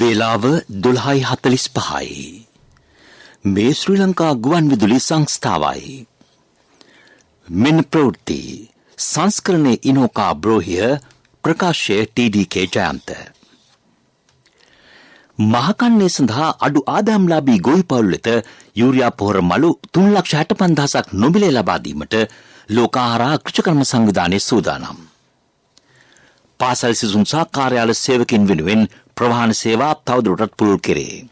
වේලාව 12:45. මේ ශ්‍රී ලංකා ගුවන් විදුලි සංස්ථාවයි. මෙන්න ප්‍රවෘත්ති සංස්කරණයේ ඉනෝකා බ්‍රෝහිය ප්‍රකාශය ටීඩීකේ ජයන්ත. මහකන්නේ සඳහා අඩු ආදායම්ලාභී ගොවිපවුල් වෙත යූරියා පොහොර මළු 3,65,000ක් නොමිලේ ලබා දීමට ලෝකාහාර කෘෂිකර්ම සංවිධානයේ සූදානම්. පාසල් සිසුන් සහ කාර්යාල සේවකින් වෙනුවෙන් ප්‍රවාහන සේවා තවදුරටත් පුළුල් කෙරේ.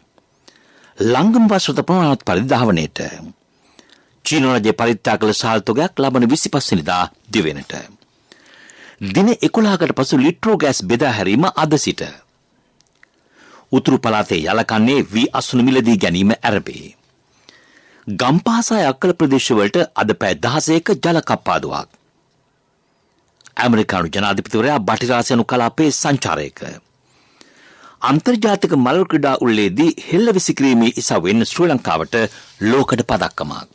ලංගම වසරත ප්‍රමාණවත් පරිදි ධාවනයට. චීන රජයේ පරිත්‍යාග කළ සහල් තොගයක් ලබන 25 වෙනිදා දිවෙනට. දින 11කට පසු ලිට්‍රෝ ගෑස් බෙදා හැරීම අද සිට. උතුරු පළාතේ යලකන්නේ වී අසුණු මිලදී ගැනීම ආරම්භේ. ගම්පහ සහ අක්කල ප්‍රදේශවලට අද පැය 16ක ජල කප්පාදුවක්. ඇමරිකානු ජනාධිපතිවරයා බටිරාසයනු කලාපයේ සංචාරයක. අන්තර්ජාතික මල් ක්‍රීඩා උළෙලේදී හෙළ විසිකිරීමේ ඉසවෙන් ශ්‍රී ලංකාවට ලෝකඩ පදක්කමක්.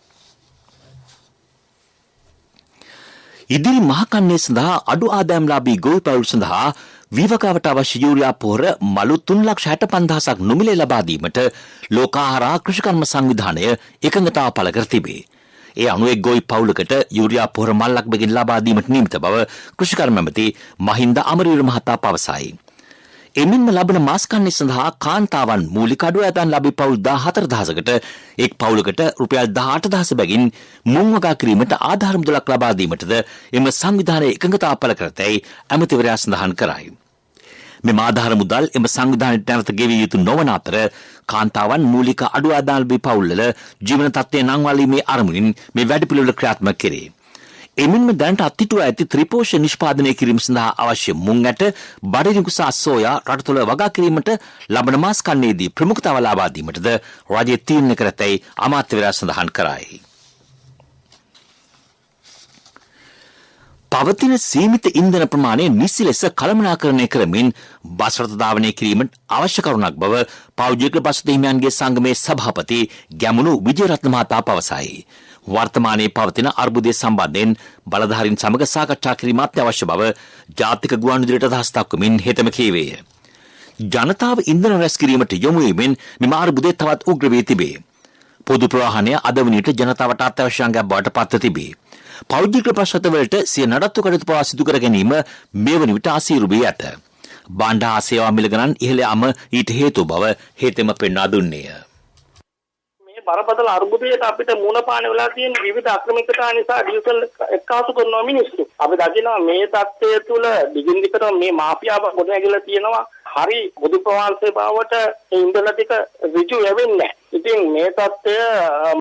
ඉදිරි මහකන්නේ සඳහා අඩු ආදායම්ලාභී ගොවිපවුල් සඳහා විවකාවට අවශ්‍ය යූරියා පොහොර මළු 3,65,000ක් නොමිලේ ලබා දීමට ලෝකාහාර කෘෂිකර්ම සංවිධානය එකඟතාව පළ කර තිබේ. ඒ අනුව ගොවිපවුලකට යූරියා පොහොර මල්ලක් බැගින් ලබා දීමට නියමිත බව කෘෂිකර්ම මැති මහින්ද අමරවීර මහතා පවසයි. එමින්ම ලබන මාස කන්නේ සඳහා කාන්තාවන් මූලික අඩු ආදායම් ලැබී පවුල් 14,000කට එක් පවුලකට රුපියල් 18,000 බැගින් මුං වගා කිරීමට ආධාර මුදලක් ලබා දීමටද එම සංවිධානය එකඟතාව පළ කරතයි ඇමතිවරයා සඳහන් කරයි. මෙම ආධාර මුදල් එම සංවිධානයට නැවත ගෙවිය යුතු නොවන අතර කාන්තාවන් මූලික අඩු ආදායම් ලැබී පවුල්වල ජීවන තත්ත්වය නංවාලීමේ අරමුණින් මේ වැඩපිළිවෙල ක්‍රියාත්මක කෙරේ. එමින්ම දැනට අත්හිටුවා ඇති ත්‍රිපෝෂ නිෂ්පාදනය කිරීම සඳහා අවශ්‍ය මුං ඇට, බඩරිඟු සහ සෝයා රට තුළ වගා කිරීමට ලබන මාස කන්නේදී ප්‍රමුඛතාව ලබා දීමටද රජය තීරණය කර ඇතැයි අමාත්‍යවරයා සඳහන් කරයි. පවතින සීමිත ඉන්ධන ප්‍රමාණය නිසි ලෙස කළමනාකරණය කරමින් බස් රථ ධාවනය කිරීමට අවශ්‍ය කරුණක් බව පෞද්ගලික බස් හිමියන්ගේ සංගමේ සභාපති ගැමුණු විජේරත්න මහතා පවසයි. වර්තමානයේ පවතින අර්බුදය සම්බන්ධයෙන් බලධාරීන් සමග සාකච්ඡා කිරීම අත්‍යවශ්‍ය බව ජාතික ගුවන්විදුලියට අදහස් දක්වමින් හෙතෙම කීවේය. ජනතාව ඉන්ධන රැස් කිරීමට යොමු වීමෙන් මෙම අර්බුදය තවත් උග්‍ර වී තිබේ. පොදු ප්‍රවාහනය අද වනවිට ජනතාවට අත්‍යවශ්‍ය අංගයක් බවට පත්ව තිබේ. පෞද්ගලික බස් රථවලට සිය නඩත්තු කටයුතු පවා සිදු කර ගැනීම මේ වන විට අසීරු වී ඇත. භාණ්ඩ හා සේවා මිල ගණන් ඉහළ යාම ඊට හේතු බව හෙතෙම පෙන්වා දුන්නේය. බරපතල අර්බුදයට අපිට මුණ පාන වෙලා තියෙන විවිධ අක්‍රමිකතා නිසා ඩීසල් එක්කාසු කරනවා මිනිස්සු. අපි දකිනවා මේ තත්ත්වය තුළ දිගින් දිගට මේ මාෆියාව ගොඩනැගිලා තියෙනවා. හරි පොදු ප්‍රවාහන සේවාවට ඉන්ධන ටික ඍජු වෙන්නේ නැහැ. ඉතින් මේ තත්ත්වය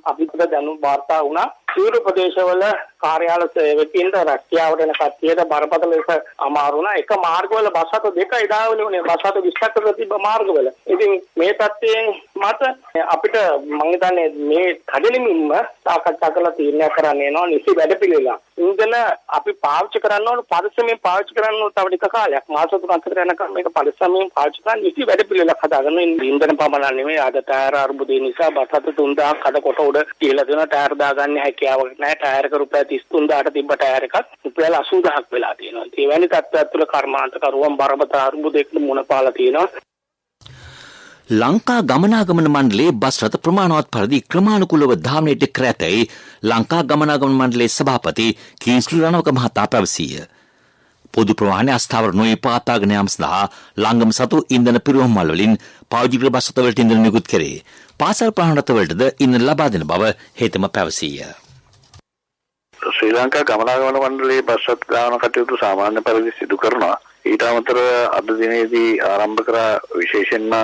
අපිට දැනුම් වාර්තා වුණා. සියලු ප්‍රදේශවල කාර්යාල සේවකීන්ට රැකියාවට යන කට්ටියට බරපතල ලෙස අමාරු වුණා. එක මාර්ගවල බස් රථ දෙකයි දාවලු නේ. බස් රථ 20කට තිබ්බ මාර්ගවල. ඉතින් මේ තත්ත්වයෙන් මත අපිට මම හිතන්නේ මේ කඩලින්ම සාකච්ඡා කරලා තීරණයක් කරන්න එනවා නිසි වැඩපිළිවෙල. ඉන්ධන අපි පාවිච්චි කරන්න ඕන පරිස්සමෙන් පාවිච්චි කරන්න ඕන තව ටික කාලයක්. මාස 3කට යනකම් මේක පරිස්සමෙන් පාවිච්චි කරන්න නිසි වැඩපිළිවෙලක් හදාගන්න. ඉන්ධන පමණ නෙමෙයි අද ටයර් අර්බුදේ නිසා බස් රථ 3,000ක් කඩ කොට උඩ කියලා දෙනවා. ටයර් දාගන්න හැකියාවක් නැහැ. ටයර් එක රුපියල් 33,000ට තිබ්බ ටයර් එකක් රුපියල් 80,000ක් වෙලා තියෙනවා. ඒ වැනි තත්ත්වයක් තුළ කර්මාන්තකරුවන් බරපතල අර්බුදයකට මුහුණ පාලා තියෙනවා. ලංකා ගමනාගමන මණ්ඩලයේ බස් රථ ප්‍රමාණවත් පරිදි ක්‍රමානුකූලව ධාවනයට කර ඇතැයි ලංකා ගමනාගමන මණ්ඩලයේ සභාපති කීස්ලු රණවක මහතා පැවසීය. පොදු ප්‍රවාහනයේ අස්ථාවර නොවී පවත්වාගෙන යාම සඳහා ලංගම සතු ඉන්ධන පිරුවම් මල් වලින් පෞද්ගලික බස් රථවලට ඉන්ධන නිකුත් කරේ. පාසල් ප්‍රවාහන රථවලටද ඉන්ධන ලබා දෙන බව හෙතෙම පැවසීය. ශ්‍රී ලංකා ගමනාගමන මණ්ඩලයේ බස් රථ ගාන කටයුතු සාමාන්‍ය පරිදි සිදු කරනවා. ඊට අමතරව අද දිනේදී ආරම්භ කර විශේෂයෙන්ම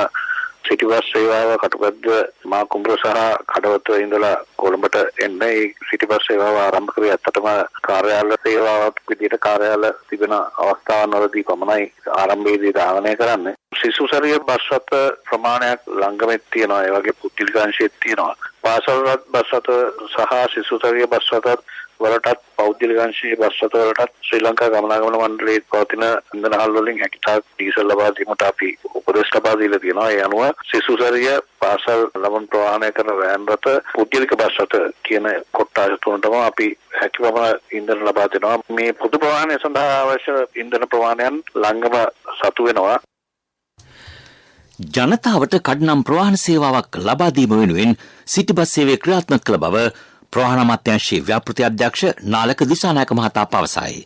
සිටි බස් සේවාව කටුකද්ද මා කුඹුර සහ කඩවත ඉඳලා කොළඹට එන්න ඒ සිටි බස් සේවාව ආරම්භ කරේ ඇත්තටම කාර්යාල සේවාවක් විදිහට කාර්යාල තිබෙන අවස්ථාවන් වලදී පමණයි ආරම්භයේදී ධාවනය කරන්නේ. සිසුසරිය බස් රථ ප්‍රමාණයක් ළඟමෙත් තියෙනවා. ඒ වගේ පුද්ගලික අංශෙත් තියෙනවා. පාසල් බස් රථ සහ සිසුසරිය බස් රථ වලටත් පෞද්ගලික අංශයේ බස් රථ වලටත් ශ්‍රී ලංකා ගමනාගමන මණ්ඩලයේ පවතින ඉන්ධනහල් වලින් හැකියතාක් ඩීසල් ලබා දීමට අපි උපදෙස් ලබා දීලා තියෙනවා. ඒ අනුව සිසුසරිය පාසල් ළමන් ප්‍රවාහනය කරන වෑන් රථ පුද්ගලික බස් රථ කියන කොටස් තුනටම අපි හැකියවම ඉන්ධන ලබා දෙනවා. මේ පොදු ප්‍රවාහනය සඳහා අවශ්‍ය ඉන්ධන ප්‍රමාණයන් ළඟම සතු වෙනවා. ජනතාවට කඩනම් ප්‍රවාහන සේවාවක් ලබා දීම වෙනුවෙන් සිටි බස් සේවය ක්‍රියාත්මක කළ බව ප්‍රවාහන අමාත්‍යාංශයේ ව්‍යාපෘති අධ්‍යක්ෂ නාලක දිසානායක මහතා පවසයි.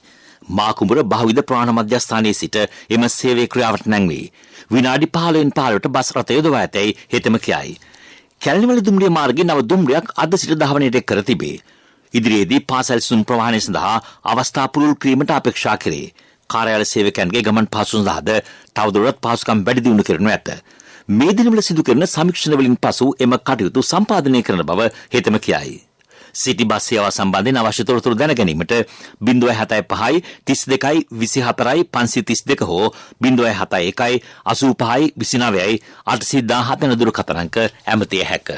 මාකුඹුර බහුවිධ ප්‍රවාහන මධ්‍යස්ථානයේ සිට එම සේවය ක්‍රියාවට නැංවී විනාඩි 15න් 15ට බස් රථ යොදවා ඇතැයි හෙතෙම කියයි. කැලණිවල දුම්රිය මාර්ගයේ නව දුම්රියක් අද සිට ධාවනයට කර තිබේ. ඉදිරියේදී පාසල් සුන් ප්‍රවාහනය සඳහා අවස්ථා පුරුල් කිරීමට අපේක්ෂා කෙරේ. කාර්යාල සේවකයන්ගේ ගමන් පහසු සඳහාද තවදුරටත් පහසුකම් වැඩි දියුණු කරනු ඇත. මේ දිනවල සිදු කරන සමීක්ෂණ වලින් පසු එම කටයුතු සම්පාදනය කරන බව හෙතෙම කියයි. සිටි බස් සේවාව සම්බන්ධයෙන් අවශ්‍ය තොරතුරු දැන ගැනීමට 075 32 24 532 හෝ 071 85 29 817 දුරකථන අංක ඇමතිය හැක.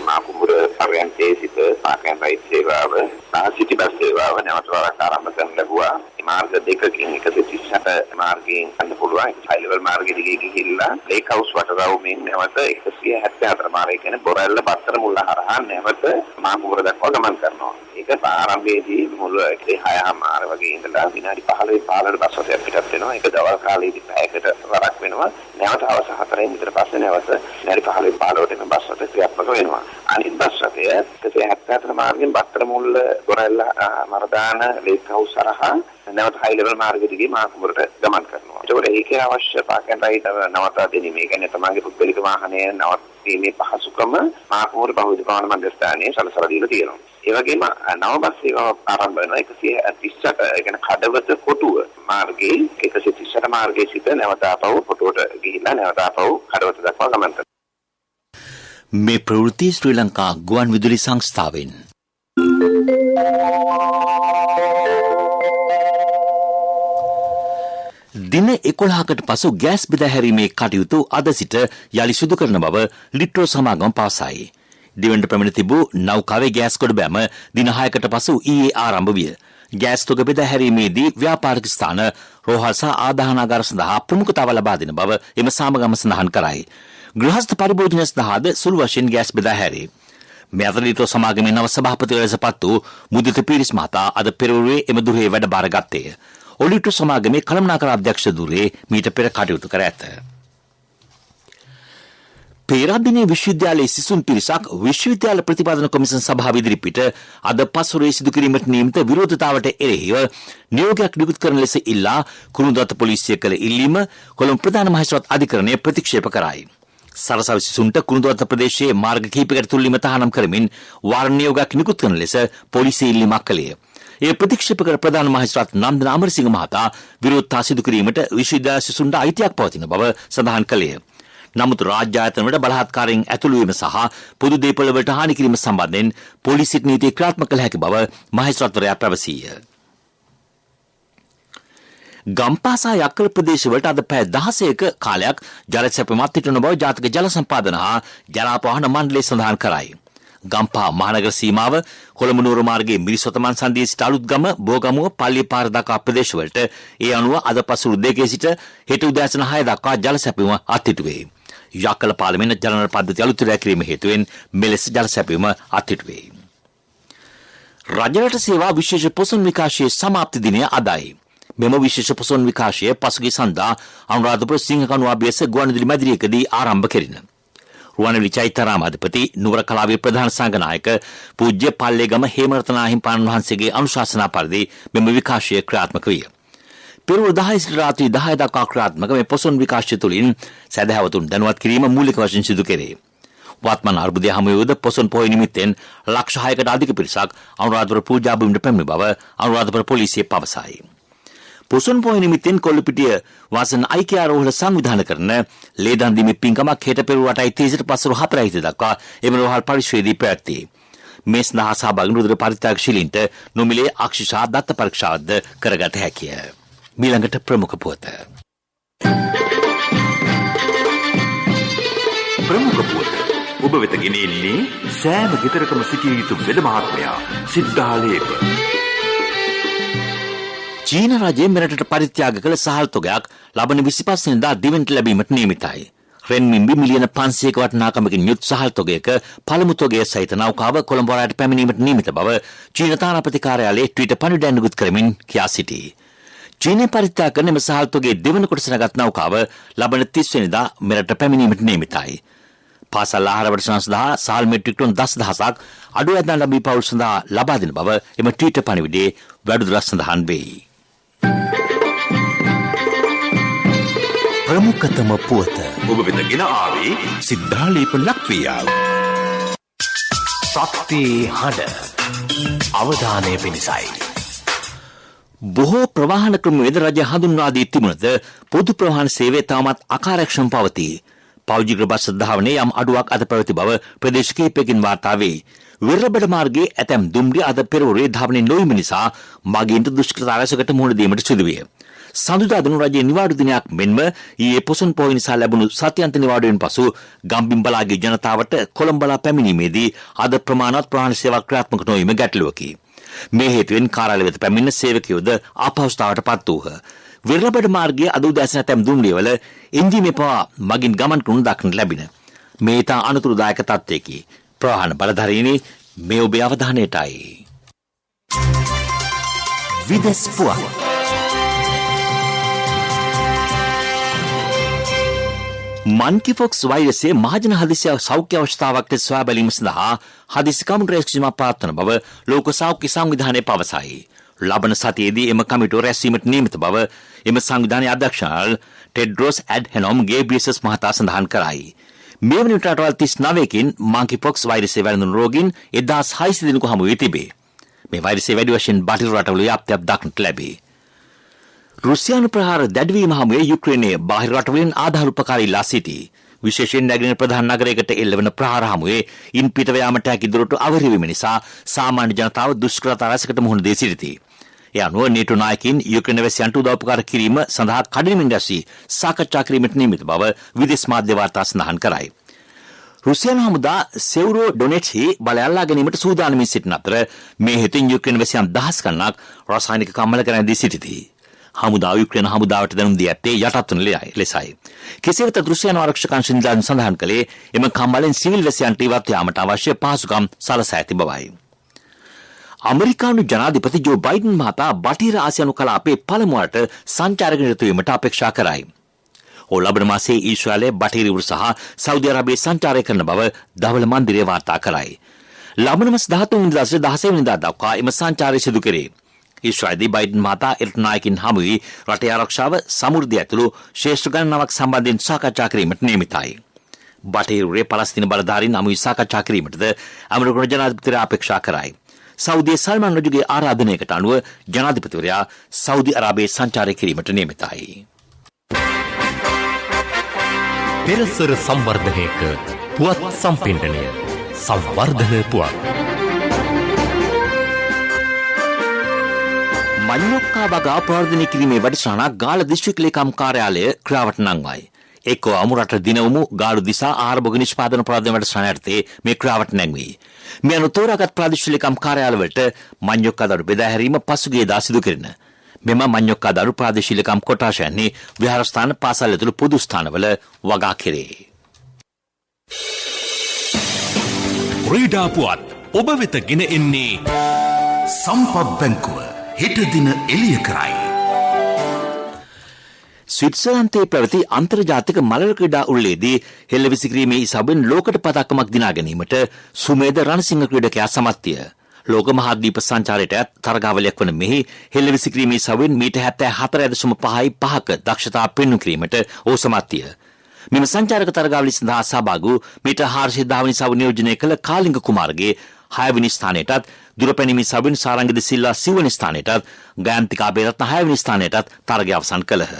මාකුඹුර පර්යන්තයේ සිට පාකෙන් රයිට් සේවාව සහ සිටි බස් සේවාව නැවත වරක් ආරම්භ කරන්න ලැබුවා. මාර්ග දෙකකින් 137 මාර්ගයෙන් යන්න පුළුවන්. හයි ලෙවල් මාර්ගයේ දිගේ ගිහිල්ලා ලේක් හවුස් වටරවුමින් නැවත 174 මාර්ගය කියන බොරැල්ල බත්තර මුල්ල හරහා නැවත මාකුඹුර දක්වා ගමන් කරනවා. ඒක ආරම්භයේදී මුල 6:00 මාර වගේ ඉඳලා විනාඩි 15 බස් රථයක් පිටත් වෙනවා. ඒක දවල් කාලයේදී පැයකට වරක් වෙනවා. නැවත හවස 4:00 විතර පස්සේ නැවත විනාඩි 15 එන බස් රථ ක්‍රියාත්මක වෙනවා. අනිත් බස් රථය 174 මාර්ගයෙන් බත්තර මුල්ල බොරැල්ල මරදාන ලේක් හවුස් හරහා නැවත හයි ලෙවල් මාර්ග දිගේ මාකුඹුරට ගමන් කරනවා. ඒකෝට ඒකේ අවශ්‍ය පාක් ඇන්ඩ් රයිඩ් නවතා දෙනීම. ඒ කියන්නේ තමන්ගේ පුද්ගලික වාහනය නවත්වීමේ පහසුකම මාකුඹුර බහුවිධ ප්‍රවාහන මධ්‍යස්ථානයේ සලසලා දීලා තියෙනවා. ඒ වගේම නව බස් සේවාව ආරම්භ වෙනවා 138 ඒ කියන්නේ කඩවත කොටුව මාර්ගයේ 138 මාර්ගයේ සිට නැවත ආපහු කොටුවට ගිහිල්ලා නැවත ආපහු කඩවත දක්වා ගමන් කරනවා. මේ ප්‍රවෘත්ති ශ්‍රී ලංකා ගුවන් විදුලි සංස්ථාවෙන් දින 11කට පසු ගෑස් බෙදා හැරීමේ කටයුතු අද සිට යලි සිදු කරන බව ලිට්‍රෝ සමාගම පවසයි. දිවෙන්ට පැමිණ තිබූ නෞකාවේ ගෑස් කොට බෑම දින 6කට පසු ඊයේ ආරම්භ විය. ගෑස් තොග බෙදා හැරීමේදී ව්‍යාපාරික ස්ථාන රෝහල් සහ ආදාහනාගාර සඳහා ප්‍රමුඛතාව ලබා දෙන බව එම සමාගම සඳහන් කරයි. ගෘහස්ත පරිභෝජන සඳහාද සුළු වශයෙන් ගෑස් බෙදා හැරේ. මේ අතර ලිට්‍රෝ සමාගමේ නව සභාපති ලෙසපත් වූ මුදිත පීරිස් මහතා අද පෙරවරුවේ එම දුරේ වැඩ බාරගත්තේ. ඔලිට්‍රෝ සමාගමේ කළමනාකර අධ්‍යක්ෂ දුරේ මීට පෙර කටයුතු කර ඇත. පේරාදෙණිය විශ්වවිද්‍යාලයේ සිසුන් පිරිසක් විශ්වවිද්‍යාල ප්‍රතිපාදන කොමිසම් සභාව ඉදිරිපිට අද පස්වරුවේ සිදු කිරීමට නියමිත විරෝධතාවට එරෙහිව නියෝගයක් නිකුත් කරන ලෙස ඉල්ලා කුරුඳුවත්ත පොලිසිය කළ ඉල්ලීම කොළඹ ප්‍රධාන මහේස්ත්‍රාත් අධිකරණය ප්‍රතික්ෂේප කරයි. සරසවි සිසුන්ට කුරුඳුවත්ත ප්‍රදේශයේ මාර්ග කිහිපයකට තුල්ලීම තහනම් කරමින් වාරණ නියෝගයක් නිකුත් කරන ලෙස පොලිසිය ඉල්ලීමක් කළේය. ඒ ප්‍රතික්ෂේප කර ප්‍රධාන මහේස්ත්‍රාත් නන්දන අමරසිංහ මහතා විරෝධතා සිදු කිරීමට විශ්වවිද්‍යාල සිසුන්ට අයිතියක් පවතින බව සඳහන් කළේය. නමුත් රාජ්‍ය ආයතනවල බලහත්කාරයෙන් ඇතුළු වීම සහ පොදු දේපොළ වලට හානි කිරීම සම්බන්ධයෙන් පොලිසිය නීතිය ක්‍රියාත්මක කළ හැකි බව මහේස්ත්‍රාත්වරයා පැවසීය. ගම්පාසා යක්කල ප්‍රදේශවලට අද පැය 16ක කාලයක් ජල සැපමත් හිටන බව ජාතික ජල සම්පාදන හා ජලාපවාහන මණ්ඩලය සඳහන් කරයි. ගම්පා මහනගර සීමාව කොළඹ නුවර මාර්ගයේ මිරිසොතමන් සන්දියේ සිට අලුත්ගම බෝගමුව පල්ලිය පාර දක්වා ප්‍රදේශවලට ඒ අනුව අද පසුරු 2 සිට හෙට උදෑසන 6 දක්වා ජල සැපයීම අත්හිටුවේ. යක්කල පාර්ලිමේන්තු ජලනල පද්ධතිය අලුත් කිරීම හේතුවෙන් මෙලෙස ජල සැපයීම අත්හිටුවේ. රජරට සේවා විශේෂ පොසොන් විකාශයේ සමාප්ති දිනය අදයි. මෙම විශේෂ පොසොන් විකාශය පසුගිය සඳා අනුරාධපුර සිංහකණු අභියස ගුවන්විදුලි මැදිරියකදී ආරම්භ කෙරිණ. රුවන්වැලි චෛත්‍යාරාමාධිපති නුවර කලාවේ ප්‍රධාන සංඝනායක පූජ්‍ය පල්ලේගම හේමරතනා හිමිපාණන් වහන්සේගේ අනුශාසනා පරිදි මෙම විකාශය ක්‍රියාත්මක විය. පෙරවරු 10 සිට රාත්‍රී 10 දක්වා ක්‍රියාත්මක මේ පොසොන් විකාශය තුළින් සැදැහැවතුන් දැනුවත් කිරීම මූලික වශයෙන් සිදු කෙරේ. වත්මන් අර්බුදය හමුවේද පොසොන් පොහොය නිමිත්තෙන් ලක්ෂ 6කට අධික පිරිසක් අනුරාධපුර පූජා භූමියට පැමිණි බව අනුරාධපුර පොලිසිය පවසයි. පොසොන් පොහොය නිමිත්තෙන් කොල්ලපිටිය වාසන IKR රෝහල සංවිධානය කරන ලේදන් දීමේ පින්කමක් හෙට පෙරවරු 8:30 සිට පස්වරු 4:00 දක්වා එම රෝහල් පරිශ්‍රයේදී පැවැත්වේ. මේ සඳහා සහභාගී නුදුර පරිත්‍යාගශීලීන්ට නොමිලේ අක්ෂිසා දත්ත පරීක්ෂාවක්ද කරගත හැකිය. මීළඟට ප්‍රමුඛ පුවත. ප්‍රමුඛ පුවත ඔබ වෙත ගෙනෙන්නේ සෑම ගෙදරකම සිටිය යුතු වෙද මහත්මයා සිද්ධාලේප. චීන රජය මෙරටට පරිත්‍යාග කළ සහල් තොගයක් ලබන 25 වෙනිදා දිවෙන්ට ලැබීමට නියමිතයි. රෙන්මින්බි මිලියන 500ක වටිනාකමකින් යුත් සහල් තොගයක පළමු තොගය සහිත නෞකාව කොළඹ වරායට පැමිණීමට නියමිත බව චීන තානාපති කාර්යාලයේ ට්විටර් පණිවිඩයක් නිකුත් කරමින් කියා සිටී. චීනය පරිත්‍යාග කරන එම සහල්තුගේ දෙවන කොටස නැගත් නෞකාව ලබන 30 වෙනිදා මෙරට පැමිණීමට නියමිතයි. පාසල් ආහාර වැඩසටහන සඳහා සහල් මෙට්‍රික් टन 10,000ක් අඩු ඇදන් ලැබී පවුල් සඳහා ලබා දෙන බව එම ට්වීට් පණිවිඩයේ වැඩිදුරටත් සඳහන් වේ. ප්‍රමුඛතම පුවත ඔබ වෙත ගෙන ආවේ සිද්ධාලේප ලක්වියාව. ශක්ති හඬ අවධානය පිණිසයි. බොහෝ ප්‍රවාහන ක්‍රම වේද රජය හඳුන්වා දී තිබුණද පොදු ප්‍රවාහන සේවය තාමත් අකාර්යක්ෂම පවතී. පෞද්ගලික බස් ධාවනයේ යම් අඩුවක් අද පැවති බව ප්‍රදේශ කිහිපයකින් වාර්තා වේ. විරබඩ මාර්ගයේ ඇතැම් දුම්රිය අද පෙරවරුවේ ධාවනය නොවීම නිසා මගීන්ට දුෂ්කරතා රැසකට මුහුණ දීමට සිදුවිය. සඳුදා දින රජයේ නිවාඩු දිනයක් මෙන්ම ඊයේ පොසොන් පොහොය නිසා ලැබුණු සත්‍යන්ත නිවාඩුවෙන් පසු ගම්බිම්බලාගේ ජනතාවට කොළඹලා පැමිණීමේදී අද ප්‍රමාණවත් ප්‍රවාහන සේවා ක්‍රියාත්මක නොවීම ගැටලුවකි. මේ හේතුවෙන් කාර්යාලය වෙත පැමිණෙන සේවකයෝද අපහසුතාවට පත් වූහ. විරලබඩ මාර්ගයේ අද උදෑසන ඇතැම් දුම්රියවල එන්ජිමේ පවා මගින් ගමන් කරනු දක්නට ලැබින. මේ ඉතා අනතුරුදායක තත්ත්වයකි. ප්‍රවාහන බලධාරීනි මේ ඔබේ අවධානයටයි. විදෙස් පුවත් මන්කිෆොක්ස් වෛරසයේ මහජන හදිසි සෞඛ්‍ය අවශ්‍යතාවක් ලෙස සොයා බැලීම සඳහා හදිසි කමිටුව රැස්වීමක් පවත්වන බව ලෝක සෞඛ්‍ය සංවිධානය පවසයි. ලබන සතියේදී එම කමිටුව රැස්වීමට නියමිත බව එම සංවිධානයේ අධ්‍යක්ෂ ටෙඩ්රොස් ඇඩ්හැනොම් ගේබ්‍රියසස් මහතා සඳහන් කරයි. මේ වන විට රටවල් 39කින් මන්කිෆොක්ස් වෛරසය වැළඳුණු රෝගීන් 1600 දෙනෙකු හමු වී තිබේ. මේ වෛරසය වැඩි වශයෙන් බටහිර රටවල ව්‍යාප්තියක් දක්නට ලැබේ. රුසියානු ප්‍රහාර දැඩවීම හමුවේ යුක්‍රේනයේ බාහිර රටවලින් ආධාර උපකාර ඉල්ලා සිටී. විශේෂයෙන් නැගෙනහිර ප්‍රධාන නගරයකට එල්ලවන ප්‍රහාර හමුවේ ඉන් පිටව යාමට හැකි දුරට අවහිරවීම නිසා සාමාන්‍ය ජනතාව දුෂ්කරතා රැසකට මුහුණ දී සිටිති. ඒ අනුව නේටෝ නායකින් යුක්‍රේන වැසියන්ට උදව් උපකාර කිරීම සඳහා කඩිනමින් රැසී සාකච්ඡා කිරීමට නියමිත බව විදේශ මාධ්‍ය වාර්තා සඳහන් කරයි. රුසියානු හමුදා සෙවරෝ ඩොනෙට්ස්හි බලය අල්ලා ගැනීමට සූදානමින් සිටින අතර මේ හේතුවෙන් යුක්‍රේන වැසියන් දහස් ගණනක් රසායනික කම්මල කරන දී සිටිති. හමුදාව යුක්‍රේන හමුදාවට දැනුම් දී ඇත්තේ යටත් වන ලෙසයි. කෙසේ වෙතත් රුසියානු ආරක්ෂක අංශ නිලධාරීන් සඳහන් කළේ එම කම්මලෙන් සිවිල් වැසියන්ට ඉවත් යාමට අවශ්‍ය පහසුකම් සලසා ඇති බවයි. අමරිකානු ජනාධිපති ජෝ බයිඩන් මහතා බටහිර ආසියානු කලාපයේ පළමුවට සංචාරක නිරත වීමට අපේක්ෂා කරයි. ලබන මාසයේ ඊශ්‍රායලයේ බටහිර ඉවුරු සහ සෞදි අරාබියේ සංචාරය කරන බව ධවල මන්දිරය වාර්තා කරයි. ලබන මාස 13 වෙනිදා සිට 16 වෙනිදා දක්වා එම සංචාරය සිදු කෙරේ. ඊශ්‍රායලදී බයිඩන් මහතා එරට නායකින් හමු වී රටේ ආරක්ෂාව සමෘද්ධිය ඇතුළු ශ්‍රේෂ්ඨ ගණනාවක් සම්බන්ධයෙන් සාකච්ඡා කිරීමට නියමිතයි. බටහිර පලස්තීන බලධාරීන් හමු වී සාකච්ඡා කිරීමටද ඇමරිකානු ජනාධිපතිවරයා අපේක්ෂා කරයි. සෞදියේ සල්මාන් රජුගේ ආරාධනයකට අනුව ජනාධිපතිවරයා සෞදි අරාබියේ සංචාරය කිරීමට නියමිතයි. පෙරසර සංවර්ධනයක පුවත් සම්පින්ඩනය සංවර්ධන පුවත්. මඤ්ඤොක්කා වගා ප්‍රවර්ධනය කිරීමේ වැඩසටහනක් ගාල්ල දිස්ත්‍රික් ලේකම් කාර්යාලය ක්‍රියාවට නංවයි. එක්කෝ අමුරට දිනවමු ගාලු දිසා ආහාර භෝග නිෂ්පාදන ප්‍රවර්ධන වැඩසටහන යටතේ මේ ක්‍රියාවට නැංවී. මේ අනුව තෝරාගත් ප්‍රාදේශීය ලේකම් කාර්යාලවලට මඤ්ඤොක්කා දරු බෙදා හැරීම පසුගියදා සිදු කෙරින. මෙම මඤ්ඤොක්කා දරු ප්‍රාදේශීය ලේකම් කොට්ටාශ යන්නේ විහාරස්ථාන පාසල් ඇතුළු පොදු ස්ථානවල වගා කෙරේ. ක්‍රීඩා පුවත් ඔබ වෙත ගෙන එන්නේ සම්පත් බැංකුව හෙට දින එළිය කරයි. ස්විට්සර්ලන්තයේ පැවති අන්තර්ජාතික මලර ක්‍රීඩා උළෙලේදී හෙළවිසි කිරීමේ ඉසබෙන් ලෝකට පදක්කමක් දිනා ගැනීමට සුමේද රණසිංහ ක්‍රීඩකයා සමත්ය. ලෝක මහද්වීප සංචාරයට තරගාවලියක් වන මෙහි හෙළවිසි කිරීමේ ඉසබෙන් මීට 74.5ක දක්ෂතා පෙන්වු කිරීමට ඔහු සමත්ය. මෙම සංචාරක තරගාවලිය සඳහා සහභාගී මීට 400 ධාවනි සව නියෝජනය කළ කාලිංග කුමාරගේ 6 වෙනි ස්ථානයටත් දුරපැණීමේ සබෙන් සාරංගද සිල්ලා 7 වෙනි ස්ථානයටත් ගායන්තිකා බේරත්න 6 වෙනි ස්ථානයටත් තරගය අවසන් කළහ.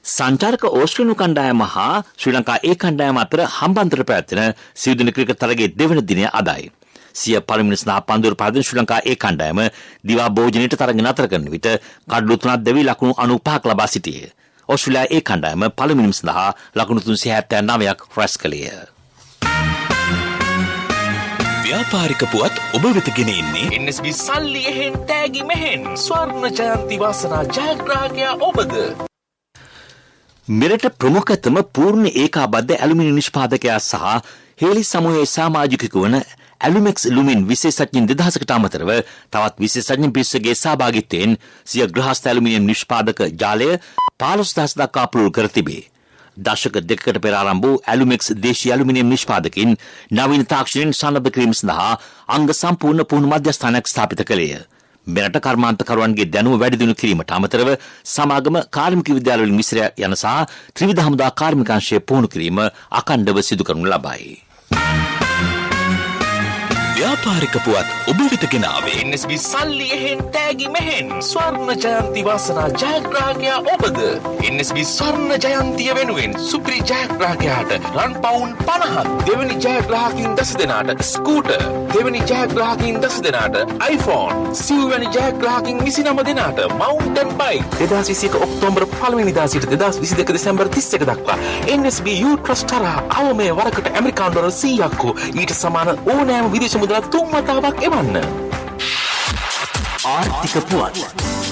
සංචාරක ඕස්ට්‍රේලියානු කණ්ඩායම හා ශ්‍රී ලංකා ඒ කණ්ඩායම අතර හම්බන්තොට පැවැත්වෙන සිව් දින ක්‍රිකට් තරගයේ දෙවන දිනය අදයි. සිය පළමුවෙනි සඳහා පන්දුර පහදින ශ්‍රී ලංකා ඒ කණ්ඩායම දිවා භෝජනයට තරග නතර කරන විට කඩලු 3ක් දැවී ලකුණු 95ක් ලබා සිටියේ. ඕස්ට්‍රේලියා ඒ කණ්ඩායම පළමුවෙනි සඳහා ලකුණු 379ක් රැස් කළේය. ව්‍යාපාරික පුවත් ඔබ වෙත ගෙන එන්නේ NSB සල්ලි එහෙන් තෑගි මෙහෙන් ස්වර්ණ ජයන්ති වාසනා ජයග්‍රාහකයා ඔබද. මෙරට ප්‍රමුඛතම පූර්ණ ඒකාබද්ධ ඇලුමිනියම් නිෂ්පාදකයා සහ හේලි සමූහයේ සමාජිකයෙකු වන ඇලුමෙක්ස් ලුමින් විශේෂඥයින් 2000කට අමතරව තවත් විශේෂඥ පිරිසගේ සහභාගීත්වයෙන් සිය ග්‍රහස්ථ ඇලුමිනියම් නිෂ්පාදක ජාලය 15000 දක්වා පුළුල් කර තිබේ. දශක දෙකකට පෙර ආරම්භ වූ ඇලුමෙක්ස් දේශීය ඇලුමිනියම් නිෂ්පාදකින් නවීන තාක්ෂණයෙන් සන්නද්ධ කිරීම සඳහා අංග සම්පූර්ණ පුහුණු මධ්‍යස්ථානයක් ස්ථාපිත කළේය. මෙරට කර්මාන්තකරුවන්ගේ දැනුම වැඩි දියුණු කිරීමට අමතරව සමාගම කාර්මික විද්‍යාලවලින් මිශ්‍ර යන සහ ත්‍රිවිධ හමුදා කාර්මිකාංශය පුහුණු කිරීම අඛණ්ඩව සිදු කරනු ලබයි. ව්‍යාපාරික පුවත් ඔබ වෙත ගෙනාවේ NSB සල්ලි එහෙන් තෑගි මෙහෙන් ස්වර්ණ ජයන්ති වාසනා ජයග්‍රාහකයා ඔබද NSB ස්වර්ණ ජයන්තිය වෙනුවෙන් සුපිරි ජයග්‍රාහකයාට රන් පවුන් 50ක් දෙවැනි ජයග්‍රාහකින් 10 දෙනාට ස්කූටර් දෙවැනි ජයග්‍රාහකින් 10 දෙනාට iPhone සිව්වැනි ජයග්‍රාහකින් 29 දෙනාට mountain bike 2021 ඔක්තෝබර් 1 වෙනිදා සිට 2022 දෙසැම්බර් 31 දක්වා NSB U Trust තරහ අවමේ වරකට ඇමරිකානු ඩොලර් 100ක් ඊට සමාන ඕනෑම විදේශ මුදලක් 3 වතාවක් එවන්න. ආර්ථික පුවත්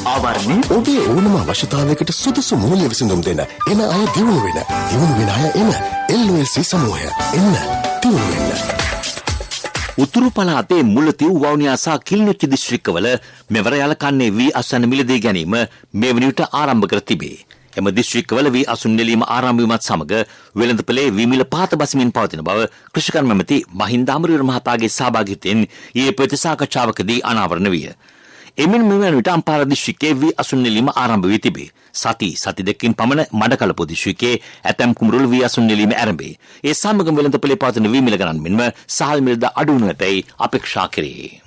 ආවරණය ඔබේ ඕනම අවශ්‍යතාවයකට සුදුසු මූල්‍ය විසඳුම් දෙන එන අය දියුණු වෙන අය එන LOLC සමූහය එන්න දියුණු වෙන්න. උතුරු පළාතේ මුලතිව් වවුනියා සහ කිලිනොච්චි දිස්ත්‍රික්කවල මෙවර යලකන්නේ වී අස්වැන්න මිලදී ගැනීම මේ වන විට ආරම්භ කර තිබේ. එම දිස්ත්‍රික්කවල වී අසුන් නෙලීම ආරම්භ වීමත් සමග වෙළඳපොලේ වී මිල පහත බසිමින් පවතින බව කෘෂිකර්ම මැති මහින්ද අමරවීර මහතාගේ සහභාගීත්වයෙන් ඊයේ ප්‍රති සාකච්ඡාවකදී අනාවරණ විය. එමෙන් මෙවන විට අම්පාර දිස්ත්‍රික්කයේ වී අසුන් නෙලීම ආරම්භ වී තිබේ. සති දෙකකින් පමණ මඩකලපුව දිස්ත්‍රික්කයේ ඇතැම් කුමරුල් වී අසුන් නෙලීම ආරම්භේ. ඒ සමගම වෙළඳපොලේ පවතින වී මිල ගණන් මෙන්ම සහල් මිලද අඩු වනු ඇතැයි අපේක්ෂා කෙරේ.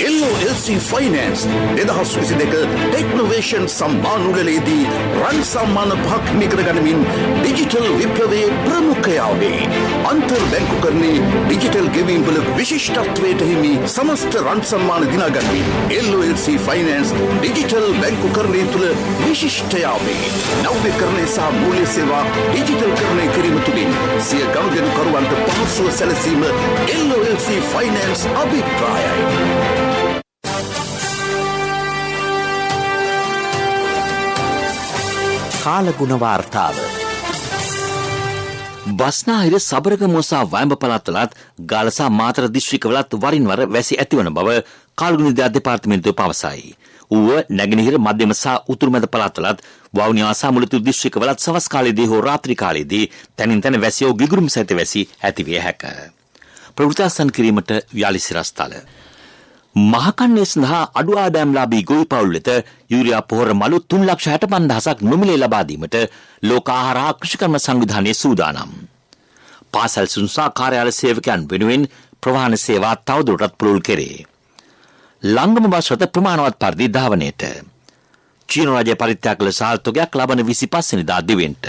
LOLC Finance 2022 ටෙක්නොවේෂන් සම්මානුලේදී රන් සම්මාන පහක් නිකර ගනිමින් ඩිජිටල් විප්ලවයේ ප්‍රමුඛයාවේ අන්තර් බැංකුකරණයේ ඩිජිටල් ගෙවීම් වල විශිෂ්ටත්වයට හිමි සමස්ත රන් සම්මාන දිනාගනිමින් LOLC Finance ඩිජිටල් බැංකුකරණය තුළ විශිෂ්ටයාවේ නව්‍යකරණය සහ මූල්‍ය සේවා ඩිජිටල් කරණය කිරීම තුළින් සිය ගනුදෙනුකරුවන්ට පහසුව සැලසීම LOLC Finance අභිප්‍රායයි. කාලගුණ වාර්තාව බස්නාහිර සබරගමුව සහ වයඹ පළාත්වලත් ගාලසා මාතර දිස්ත්‍රික්කවලත් වරින් වර වැසි ඇතිවන බව කාලගුණ විද්‍යා දෙපාර්තමේන්තුව පවසයි. ඌව නැගෙනහිර මධ්‍යම සහ උතුරු මැද පළාත්වලත් වවුනියා සහ මුලතිව් දිස්ත්‍රික්කවලත් සවස් කාලයේදී හෝ රාත්‍රී කාලයේදී තැනින් තැන වැසියෝ ගිගුරුම් සහිත වැසි ඇතිවිය හැක. ප්‍රවෘත්තිසන් කිරීමට ව්‍යාලි සිරස්තල මහකන්නේ සඳහා අඩු ආදායම්ලාභී ගොවි පවුල් වෙත යූරියා පොහොර මළු 3,65,000ක් නොමිලේ ලබා දීමට ලෝක ආහාර හා කෘෂිකර්ම සංවිධානයේ සූදානම්. පාසල් සුන්සා කාර්යාල සේවකයන් වෙනුවෙන් ප්‍රවාහන සේවා තවදුරටත් පුළුල් කෙරේ. ලංගම බස් රථ ප්‍රමාණවත් පරිදි ධාවනයට. චීන රජය පරිත්‍යාග කළ සහල් තොගයක් ලබන 25 වෙනිදා දිවෙන්ට.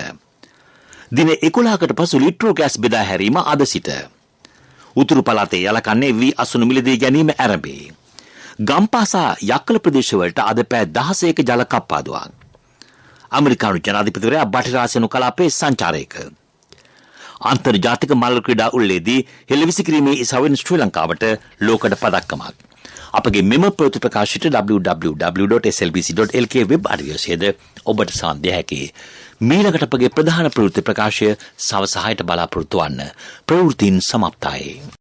දින 11කට පසු ලිට්‍රෝ ගෑස් බෙදා හැරීම අද සිට. උතුරු පළාතේ යලකන්නේ වී අසුණු මිලදී ගැනීම ආරම්භේ. ගම්පාසා යක්කල ප්‍රදේශවලට අද පැය 16ක ජල කප්පාදුවක්. ඇමරිකානු ජනාධිපතිවරයා බටහිර කලාපයේ සංචාරයක. අන්තර්ජාතික මල්ල ක්‍රීඩා උළෙලේදී හෙළවිසි කිරීමේ ඉසවෙන් ශ්‍රී ලංකාවට ලෝකඩ පදක්කමක්. අපගේ මෙම ප්‍රවෘත්ති ප්‍රකාශයට www.slbc.lk වෙබ් අඩවියේද ඔබට සාන්දය හැකි. මීළඟට අපගේ ප්‍රධාන ප්‍රවෘත්ති ප්‍රකාශය සවස 6ට බලාපොරොත්තු වන්න. ප්‍රවෘත්තීන් සමාප්තයි.